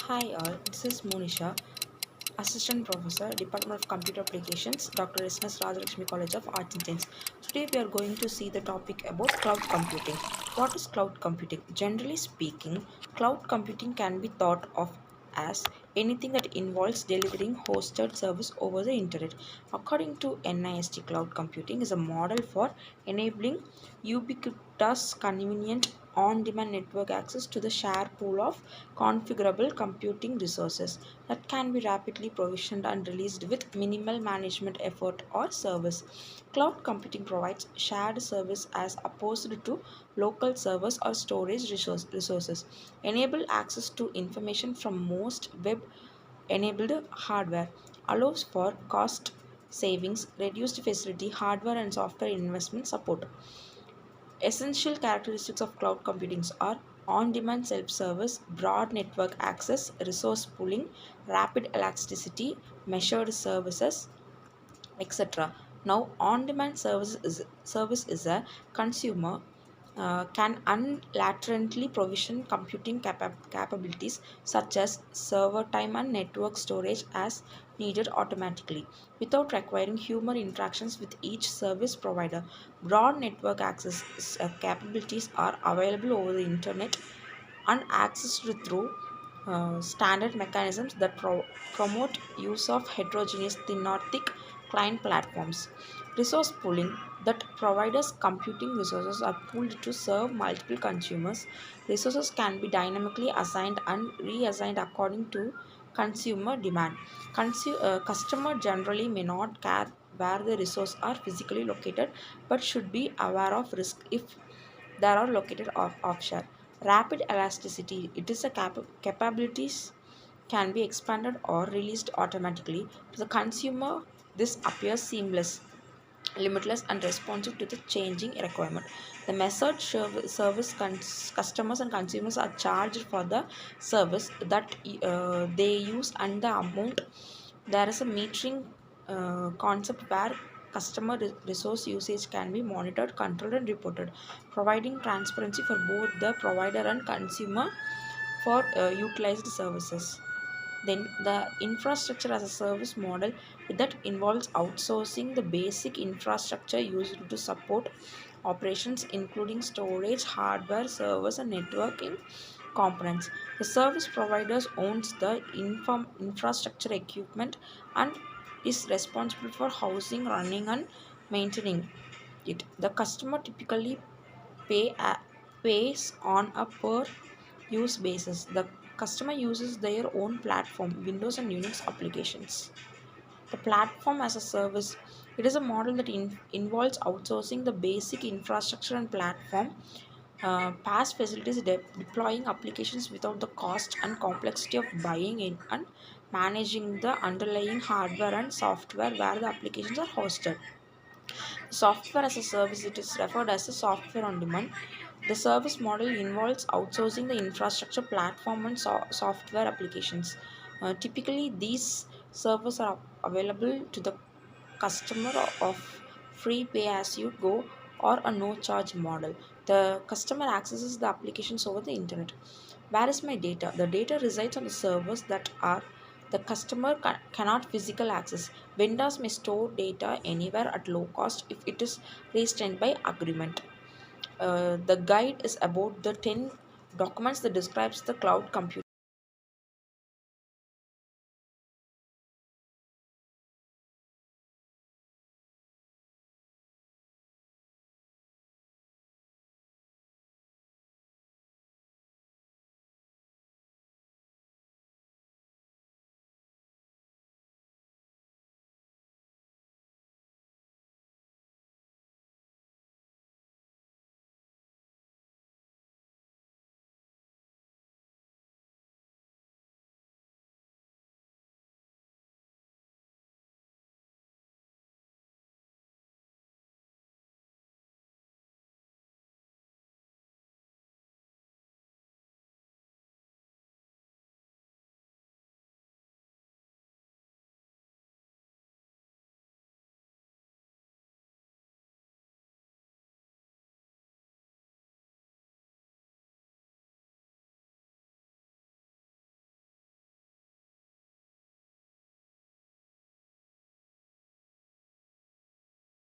Hi all, this is Monisha, Assistant Professor, Department of Computer Applications, Dr. S.N.S. Rajalakshmi College of Arts and Science. Today we are going to see the topic about cloud computing. What is cloud computing? Generally speaking, cloud computing can be thought of as anything that involves delivering hosted service over the internet. According to NIST, cloud computing is a model for enabling ubiquitous, convenient, on-demand network access to the shared pool of configurable computing resources that can be rapidly provisioned and released with minimal management effort or service. Cloud computing provides shared service as opposed to local servers or storage resources, enable access to information from most web enabled hardware, allows for cost savings, reduced facility, hardware and software investment support. Essential characteristics of cloud computing are on-demand self-service, broad network access, resource pooling, rapid elasticity, measured services, etc. Now, on-demand service is a consumer can unilaterally provision computing capabilities such as server time and network storage as needed automatically without requiring human interactions with each service provider. Broad network access capabilities are available over the internet and accessed through standard mechanisms that promote use of heterogeneous thematic client platforms. Resource pooling that providers computing resources are pooled to serve multiple consumers. Resources can be dynamically assigned and reassigned according to consumer demand. Customer generally may not care where the resources are physically located but should be aware of risk if they are located offshore. Rapid elasticity, it is a capabilities can be expanded or released automatically to the consumer. This appears seamless, limitless and responsive to the changing requirement. The method customers and consumers are charged for the service that they use and the amount. There is a metering concept where customer resource usage can be monitored, controlled and reported, providing transparency for both the provider and consumer for utilized services. Then the infrastructure as a service model that involves outsourcing the basic infrastructure used to support operations, including storage, hardware, servers, and networking components. The service providers owns the infrastructure equipment and is responsible for housing, running, and maintaining it. The customer typically pays on a per use basis. The customer uses their own platform, Windows and Unix applications. The platform as a service, it is a model that involves outsourcing the basic infrastructure and platform past facilities deploying applications without the cost and complexity of buying in and managing the underlying hardware and software where the applications are hosted. Software as a service, it is referred as a software on demand. The service model involves outsourcing the infrastructure, platform, and software applications. Typically, these servers are available to the customer of free pay as you go or a no charge model. The customer accesses the applications over the internet. Where is my data? The data resides on the servers that are the customer cannot physical access. Vendors may store data anywhere at low cost if it is restrained by agreement. The guide is about the 10 documents that describes the cloud computing